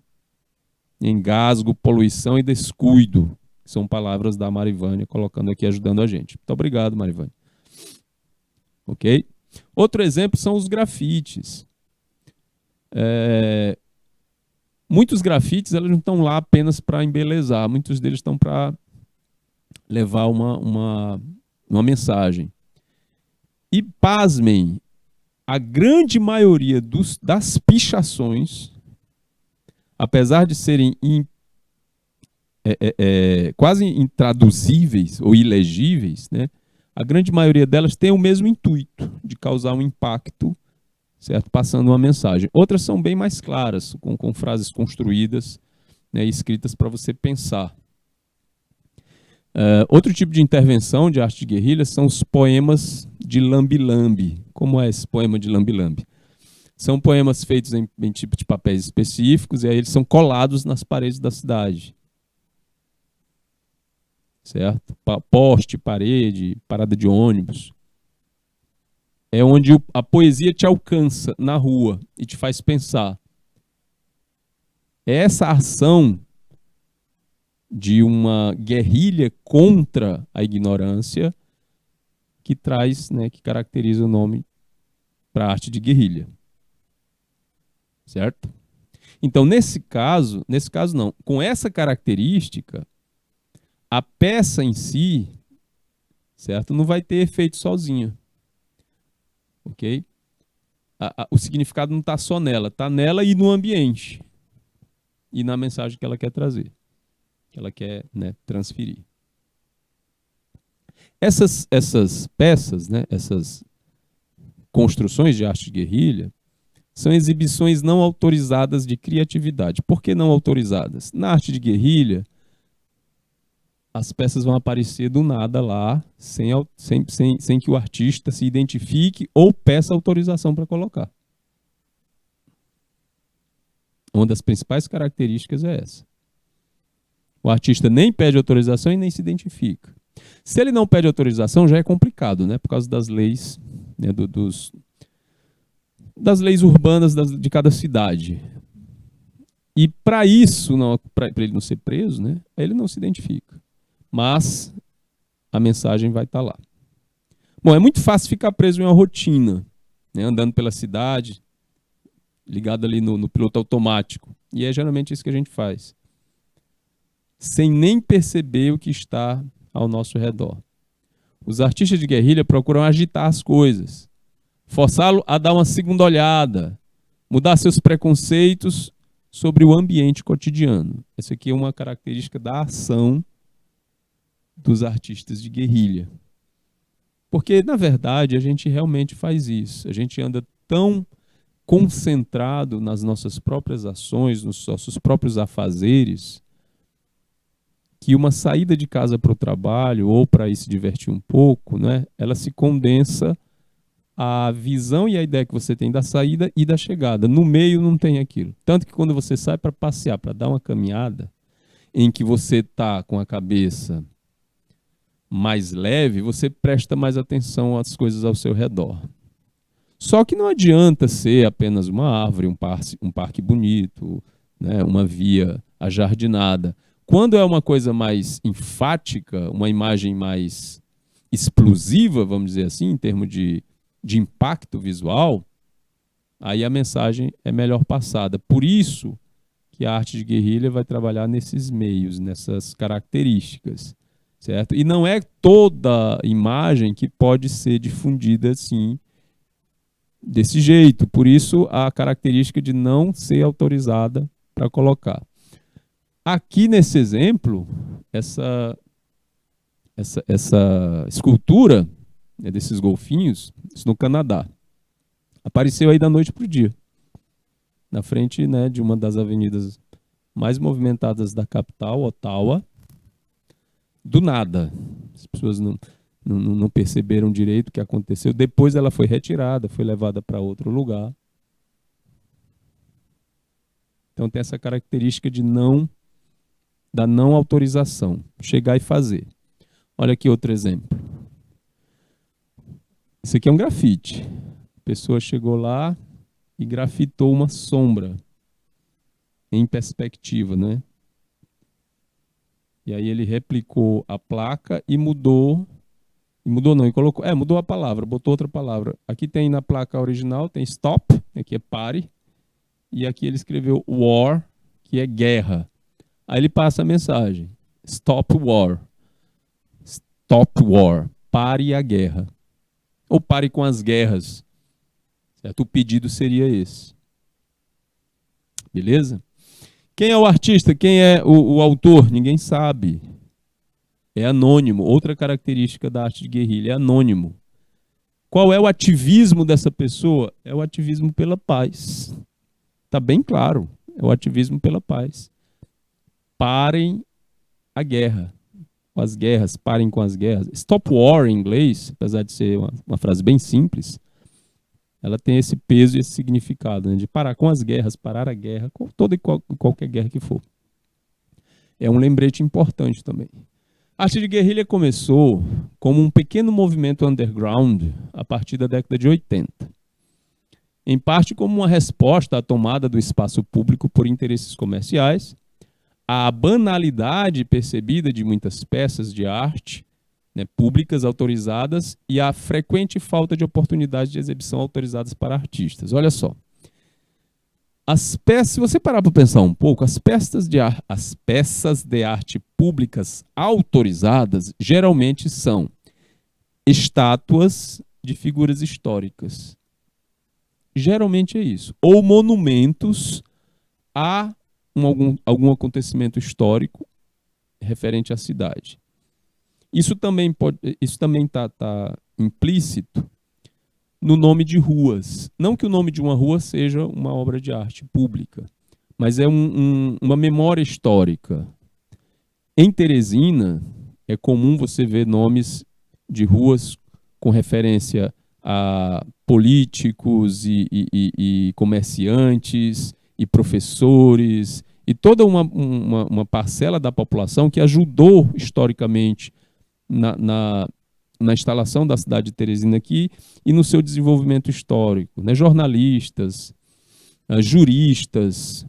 Engasgo, poluição e descuido, são palavras da Marivânia, colocando aqui, ajudando a gente. Muito obrigado, Marivânia. Ok? Outro exemplo são os grafites. Muitos grafites eles não estão lá apenas para embelezar, muitos deles estão para levar uma mensagem. E, pasmem, a grande maioria das pichações, apesar de serem quase intraduzíveis ou ilegíveis, né, a grande maioria delas tem o mesmo intuito de causar um impacto, certo? Passando uma mensagem. Outras são bem mais claras, com frases construídas, né, escritas para você pensar. Outro tipo de intervenção de arte de guerrilha são os poemas de lambe-lambe. Como é esse poema de lambe-lambe? São poemas feitos em tipo de papéis específicos e aí eles são colados nas paredes da cidade. Certo? Poste, parede, parada de ônibus. É onde a poesia te alcança na rua e te faz pensar. É essa ação de uma guerrilha contra a ignorância que traz, né, que caracteriza o nome para a arte de guerrilha. Certo? Então, nesse caso não, com essa característica, a peça em si, certo, não vai ter efeito sozinha. Ok? O significado não está só nela, está nela e no ambiente. E na mensagem que ela quer trazer, que ela quer, né, transferir. Essas peças, né, essas construções de arte de guerrilha, são exibições não autorizadas de criatividade. Por que não autorizadas? Na arte de guerrilha, as peças vão aparecer do nada lá, sem que o artista se identifique ou peça autorização para colocar. Uma das principais características é essa. O artista nem pede autorização e nem se identifica. Se ele não pede autorização, já é complicado, né? Por causa das leis, né, das leis urbanas de cada cidade. E para isso, para ele não ser preso, né, ele não se identifica. Mas a mensagem vai estar lá. Bom, é muito fácil ficar preso em uma rotina, né, andando pela cidade, ligado ali no piloto automático. E é geralmente isso que a gente faz. Sem nem perceber o que está ao nosso redor. Os artistas de guerrilha procuram agitar as coisas, forçá-lo a dar uma segunda olhada, mudar seus preconceitos sobre o ambiente cotidiano. Essa aqui é uma característica da ação dos artistas de guerrilha. Porque, na verdade, a gente realmente faz isso. A gente anda tão concentrado nas nossas próprias ações, nos nossos próprios afazeres, que uma saída de casa para o trabalho ou para ir se divertir um pouco, né, ela se condensa à visão e à ideia que você tem da saída e da chegada. No meio não tem aquilo. Tanto que quando você sai para passear, para dar uma caminhada, em que você está com a cabeça mais leve, você presta mais atenção às coisas ao seu redor. Só que não adianta ser apenas uma árvore, um parque bonito, né, uma via ajardinada. Quando é uma coisa mais enfática, uma imagem mais explosiva, vamos dizer assim, em termos de impacto visual, aí a mensagem é melhor passada. Por isso que a arte de guerrilha vai trabalhar nesses meios, nessas características, certo? E não é toda imagem que pode ser difundida assim, desse jeito. Por isso a característica de não ser autorizada para colocar. Aqui nesse exemplo, essa escultura, né, desses golfinhos, isso no Canadá, apareceu aí da noite para o dia, na frente, né, de uma das avenidas mais movimentadas da capital, Ottawa, do nada. As pessoas não perceberam direito o que aconteceu. Depois ela foi retirada, foi levada para outro lugar. Então tem essa característica da não autorização. Chegar e fazer. Olha aqui outro exemplo. Isso aqui é um grafite. A pessoa chegou lá e grafitou uma sombra em perspectiva, né? E aí ele replicou a placa e mudou não, e colocou, mudou a palavra, botou outra palavra. Aqui tem na placa original, tem stop, aqui é pare, e aqui ele escreveu war, que é guerra. Aí ele passa a mensagem, stop war, pare a guerra. Ou pare com as guerras, certo? O pedido seria esse. Beleza? Quem é o artista? Quem é o autor? Ninguém sabe. É anônimo. Outra característica da arte de guerrilha é anônimo. Qual é o ativismo dessa pessoa? É o ativismo pela paz. Está bem claro. É o ativismo pela paz. Parem a guerra. As guerras, parem com as guerras. Stop war em inglês, apesar de ser uma frase bem simples, ela tem esse peso e esse significado, né, de parar com as guerras, parar a guerra, com toda e qualquer guerra que for. É um lembrete importante também. A arte de guerrilha começou como um pequeno movimento underground a partir da década de 80. Em parte como uma resposta à tomada do espaço público por interesses comerciais, à banalidade percebida de muitas peças de arte, né, públicas autorizadas e à frequente falta de oportunidades de exibição autorizadas para artistas. Olha só. Se você parar para pensar um pouco, as peças de arte públicas autorizadas geralmente são estátuas de figuras históricas. Geralmente é isso. Ou monumentos a algum acontecimento histórico referente à cidade. Isso também está implícito no nome de ruas. Não que o nome de uma rua seja uma obra de arte pública, mas é uma memória histórica. Em Teresina, é comum você ver nomes de ruas com referência a políticos e comerciantes e professores e toda uma parcela da população que ajudou historicamente na instalação da cidade de Teresina aqui e no seu desenvolvimento histórico, né? Jornalistas, juristas.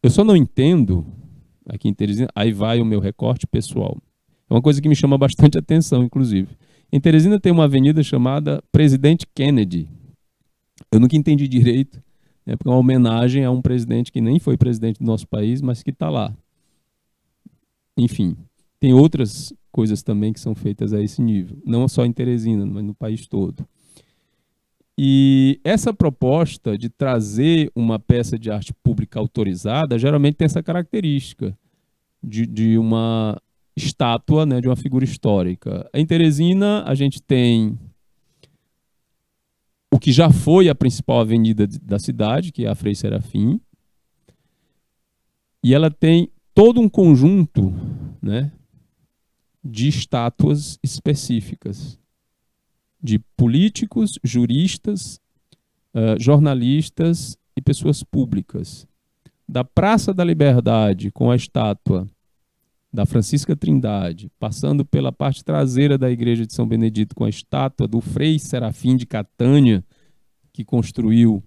Eu só não entendo, aqui em Teresina, aí vai o meu recorte pessoal. É uma coisa que me chama bastante atenção, inclusive. Em Teresina tem uma avenida chamada Presidente Kennedy. Eu nunca entendi direito, né, porque é uma homenagem a um presidente que nem foi presidente do nosso país, mas que está lá. Enfim, tem outras coisas também que são feitas a esse nível. Não só em Teresina, mas no país todo. E essa proposta de trazer uma peça de arte pública autorizada geralmente tem essa característica de uma estátua, né, de uma figura histórica. Em Teresina, a gente tem o que já foi a principal avenida da cidade, que é a Frei Serafim, e ela tem todo um conjunto, né, de estátuas específicas, de políticos, juristas, jornalistas e pessoas públicas. Da Praça da Liberdade, com a estátua da Francisca Trindade, passando pela parte traseira da Igreja de São Benedito, com a estátua do Frei Serafim de Catânia, que construiu,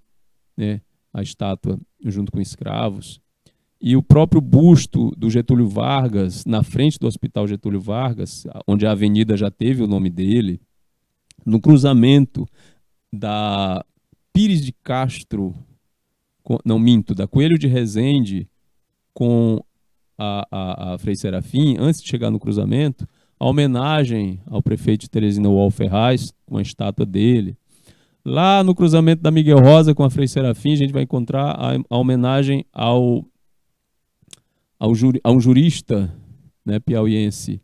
né, a estátua junto com escravos, e o próprio busto do Getúlio Vargas, na frente do Hospital Getúlio Vargas, onde a avenida já teve o nome dele, no cruzamento da Pires de Castro, da Coelho de Rezende com a Frei Serafim, antes de chegar no cruzamento, a homenagem ao prefeito de Teresina, Uol Ferraz, com a estátua dele. Lá no cruzamento da Miguel Rosa com a Frei Serafim, a gente vai encontrar a homenagem a um jurista, né, piauiense,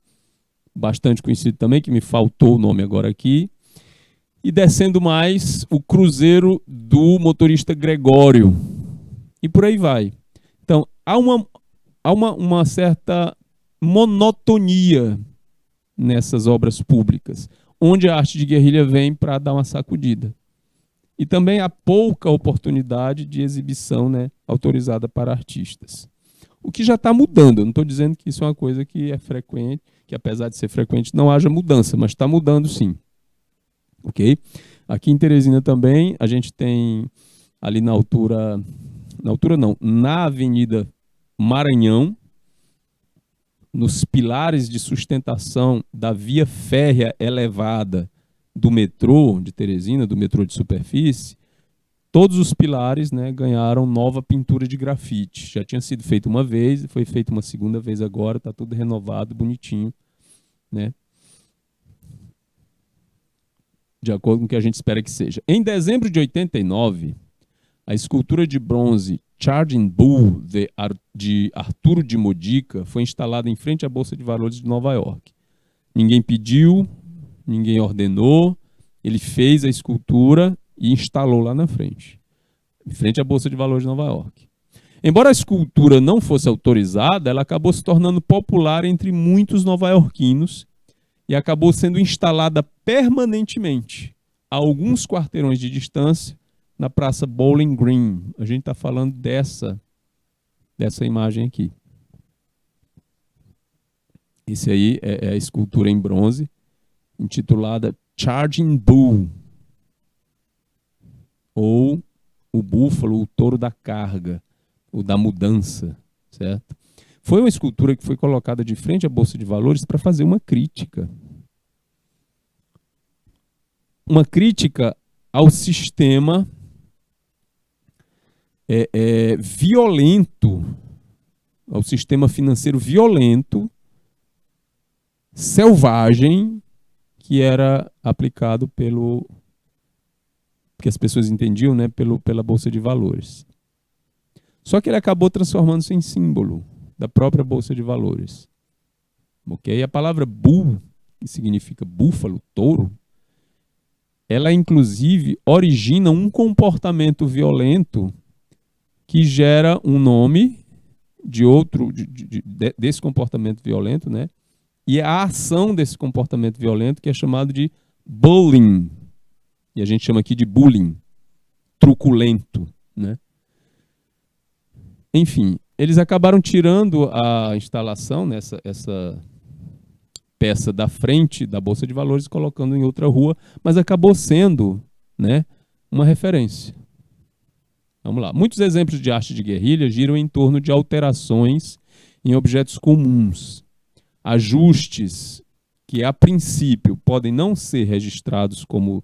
bastante conhecido também, que me faltou o nome agora aqui. E descendo mais, o cruzeiro do motorista Gregório. E por aí vai. Então, há uma certa monotonia nessas obras públicas, onde a arte de guerrilha vem para dar uma sacudida. E também há pouca oportunidade de exibição, né, autorizada para artistas. O que já está mudando, eu não estou dizendo que isso é uma coisa que é frequente, que apesar de ser frequente não haja mudança, mas está mudando sim. Ok? Aqui em Teresina também, a gente tem ali na altura não, na Avenida Maranhão, nos pilares de sustentação da via férrea elevada do metrô de Teresina, do metrô de superfície, todos os pilares, né, ganharam nova pintura de grafite. Já tinha sido feito uma vez, foi feito uma segunda vez agora, está tudo renovado, bonitinho, né? De acordo com o que a gente espera que seja. Em dezembro de 89, a escultura de bronze Charging Bull de Arturo de Modica foi instalada em frente à Bolsa de Valores de Nova York. Ninguém pediu, ninguém ordenou, ele fez a escultura e instalou lá na frente, em frente à Bolsa de Valores de Nova York. Embora a escultura não fosse autorizada, ela acabou se tornando popular entre muitos nova-iorquinos e acabou sendo instalada permanentemente a alguns quarteirões de distância na Praça Bowling Green. A gente está falando dessa imagem aqui. Esse aí é a escultura em bronze, intitulada Charging Bull, ou o búfalo, o touro da carga, ou da mudança, certo? Foi uma escultura que foi colocada de frente à Bolsa de Valores para fazer uma crítica. Uma crítica ao sistema violento, ao sistema financeiro violento, selvagem, que era aplicado que as pessoas entendiam, né, pela Bolsa de Valores. Só que ele acabou transformando-se em símbolo da própria Bolsa de Valores. Ok? A palavra bull, que significa búfalo, touro, ela inclusive origina um comportamento violento que gera um nome desse comportamento violento, né? E a ação desse comportamento violento que é chamado de bullying. E a gente chama aqui de bullying, truculento, né? Enfim, eles acabaram tirando a instalação, né, essa peça da frente da Bolsa de Valores e colocando em outra rua, mas acabou sendo, né, uma referência. Vamos lá. Muitos exemplos de arte de guerrilha giram em torno de alterações em objetos comuns, ajustes que, a princípio, podem não ser registrados como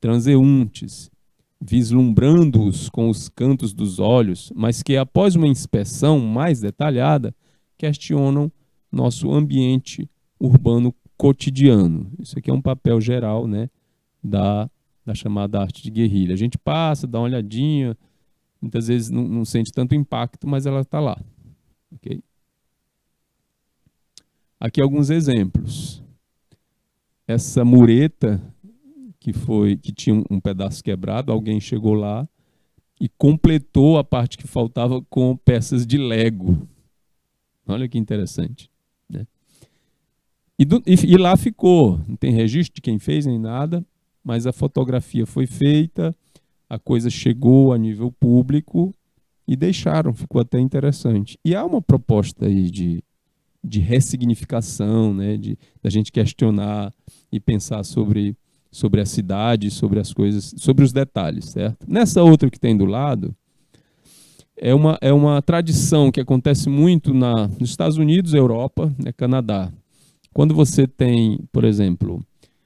transeuntes, vislumbrando-os com os cantos dos olhos, mas que, após uma inspeção mais detalhada, questionam nosso ambiente urbano cotidiano. Isso aqui é um papel geral, né, da chamada arte de guerrilha. A gente passa, dá uma olhadinha, muitas vezes não sente tanto impacto, mas ela está lá. Okay? Aqui alguns exemplos. Essa mureta que tinha um pedaço quebrado, alguém chegou lá e completou a parte que faltava com peças de Lego. Olha que interessante, né? E lá ficou, não tem registro de quem fez nem nada, mas a fotografia foi feita, a coisa chegou a nível público e deixaram, ficou até interessante. E há uma proposta aí de ressignificação, né, da gente questionar e pensar sobre a cidade, sobre as coisas, sobre os detalhes, certo? Nessa outra que tem do lado, é uma tradição que acontece muito nos Estados Unidos, Europa, né, Canadá. Quando você tem, por exemplo,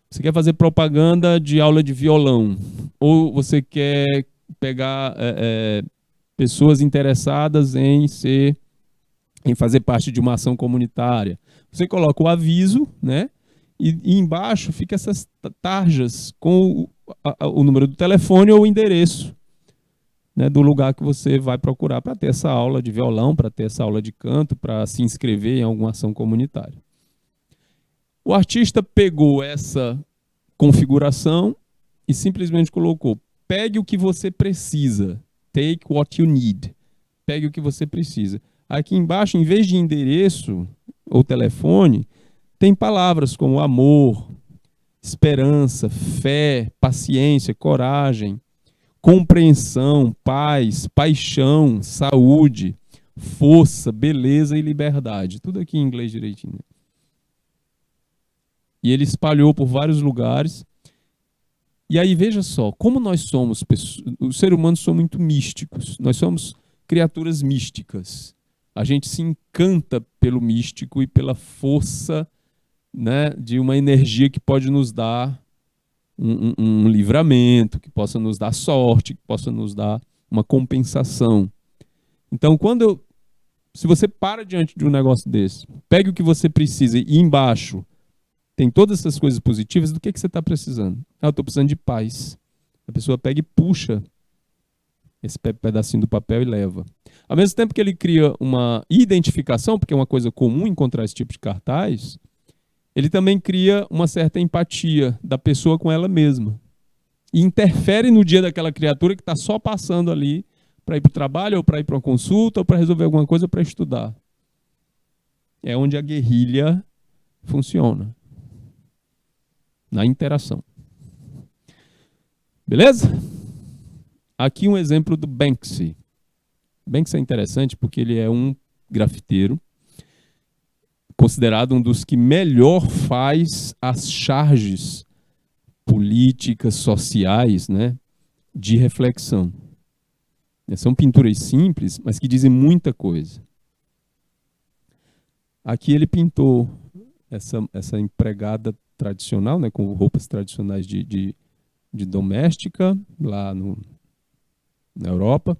você quer fazer propaganda de aula de violão, ou você quer pegar pessoas interessadas em fazer parte de uma ação comunitária, você coloca o aviso, né? E embaixo fica essas tarjas com o número do telefone ou o endereço, né, do lugar que você vai procurar para ter essa aula de violão, para ter essa aula de canto, para se inscrever em alguma ação comunitária. O artista pegou essa configuração e simplesmente colocou: pegue o que você precisa, take what you need, pegue o que você precisa. Aqui embaixo, em vez de endereço ou telefone, tem palavras como amor, esperança, fé, paciência, coragem, compreensão, paz, paixão, saúde, força, beleza e liberdade. Tudo aqui em inglês direitinho. E ele espalhou por vários lugares. E aí veja só, como nós somos, os seres humanos são muito místicos. Nós somos criaturas místicas. A gente se encanta pelo místico e pela força, né, de uma energia que pode nos dar um livramento, que possa nos dar sorte, que possa nos dar uma compensação. Então, se você para diante de um negócio desse, pegue o que você precisa e embaixo tem todas essas coisas positivas, do que você está precisando? Eu estou precisando de paz. A pessoa pega e puxa esse pedacinho do papel e leva. Ao mesmo tempo que ele cria uma identificação, porque é uma coisa comum encontrar esse tipo de cartaz, ele também cria uma certa empatia da pessoa com ela mesma. E interfere no dia daquela criatura que está só passando ali para ir para o trabalho, ou para ir para uma consulta, ou para resolver alguma coisa, ou para estudar. É onde a guerrilha funciona. Na interação. Beleza? Aqui um exemplo do Banksy. Banksy é interessante porque ele é um grafiteiro considerado um dos que melhor faz as charges políticas, sociais, né, de reflexão. São pinturas simples, mas que dizem muita coisa. Aqui ele pintou essa empregada tradicional, né, com roupas tradicionais de doméstica, lá na Europa,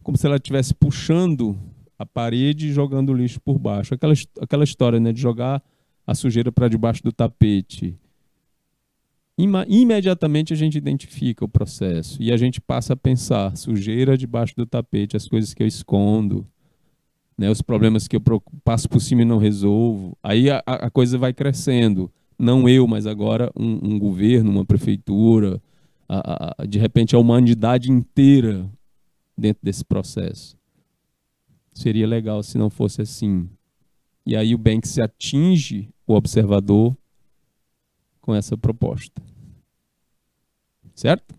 como se ela estivesse puxando a parede e jogando o lixo por baixo. Aquela história, né, de jogar a sujeira para debaixo do tapete. Imediatamente a gente identifica o processo e a gente passa a pensar: sujeira debaixo do tapete, as coisas que eu escondo, né, os problemas que eu passo por cima e não resolvo. Aí a coisa vai crescendo. Não eu, mas agora um governo, uma prefeitura, de repente a humanidade inteira dentro desse processo. Seria legal se não fosse assim. E aí o Banksy atinge o observador com essa proposta. Certo?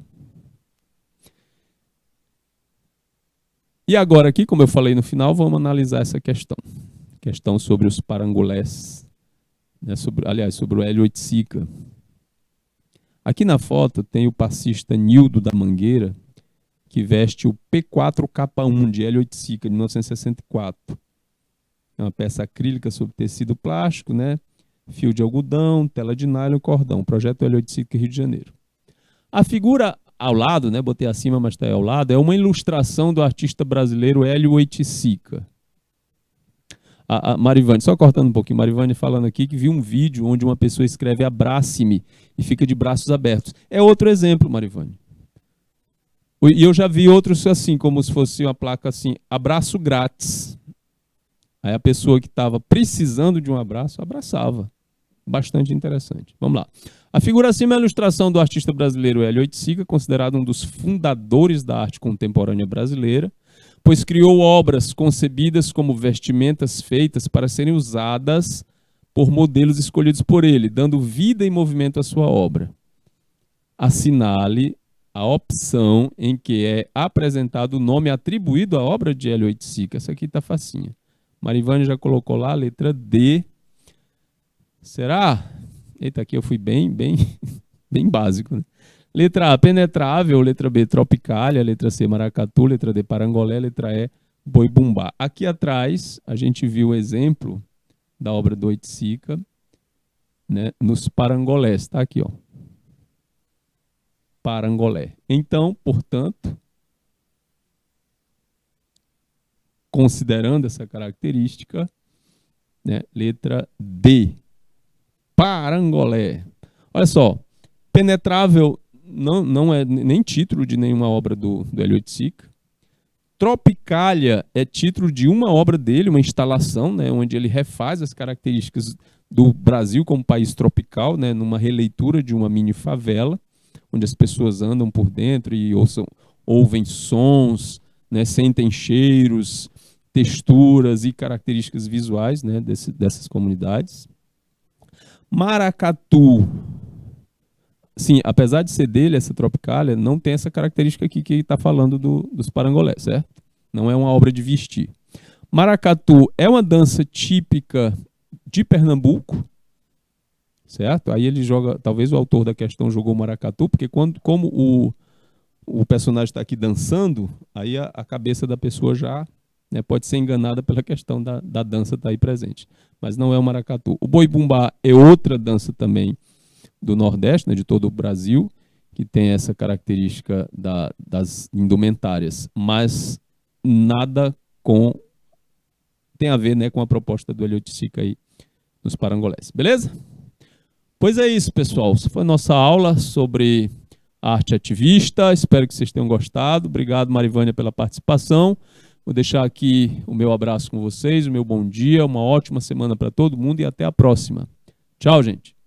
E agora aqui, como eu falei no final, vamos analisar essa questão. Questão sobre os parangolés. Né, sobre o Hélio Oiticica. Aqui na foto tem o passista Nildo da Mangueira, que veste o P4K1 de Hélio Oiticica, de 1964. É uma peça acrílica sobre tecido plástico, né? Fio de algodão, tela de nylon e cordão. Projeto Hélio Oiticica, Rio de Janeiro. A figura ao lado, né, botei acima, mas está aí ao lado, é uma ilustração do artista brasileiro Hélio Oiticica. A Marivane, só cortando um pouquinho, Marivane falando aqui que viu um vídeo onde uma pessoa escreve abrace-me e fica de braços abertos. É outro exemplo, Marivane. E eu já vi outros assim, como se fosse uma placa assim, abraço grátis. Aí a pessoa que estava precisando de um abraço, abraçava. Bastante interessante. Vamos lá. A figura acima é a ilustração do artista brasileiro Hélio Oiticica, considerado um dos fundadores da arte contemporânea brasileira, pois criou obras concebidas como vestimentas feitas para serem usadas por modelos escolhidos por ele, dando vida e movimento à sua obra. Assinale a opção em que é apresentado o nome atribuído à obra de Hélio Oiticica. Essa aqui está facinha. Marivane já colocou lá a letra D. Será? Eita, aqui eu fui bem básico, né? Letra A, penetrável. Letra B, tropicália. Letra C, maracatu. Letra D, parangolé. Letra E, boi-bumbá. Aqui atrás, a gente viu o exemplo da obra do Oiticica, né, nos parangolés. Está aqui, ó. Parangolé. Então, portanto, considerando essa característica, né, letra D, parangolé. Olha só, penetrável não é nem título de nenhuma obra do Hélio Oiticica. Tropicália é título de uma obra dele, uma instalação, né, onde ele refaz as características do Brasil como país tropical, né, numa releitura de uma mini favela, onde as pessoas andam por dentro e ouvem sons, né, sentem cheiros, texturas e características visuais, né, dessas comunidades. Maracatu sim, apesar de ser dele, essa Tropicália, não tem essa característica aqui que está falando dos parangolés, certo? Não é uma obra de vestir. Maracatu é uma dança típica de Pernambuco, certo? Aí ele joga, talvez o autor da questão jogou maracatu, porque como o personagem está aqui dançando, aí a cabeça da pessoa já, né, pode ser enganada pela questão da dança estar aí presente. Mas não é o maracatu. O boi-bumbá é outra dança também do Nordeste, né, de todo o Brasil, que tem essa característica das indumentárias, mas nada tem a ver, né, com a proposta do Eliotissica aí nos parangolés. Beleza? Pois é isso, pessoal. Essa foi a nossa aula sobre arte ativista. Espero que vocês tenham gostado. Obrigado, Marivânia, pela participação. Vou deixar aqui o meu abraço com vocês, o meu bom dia, uma ótima semana para todo mundo e até a próxima. Tchau, gente.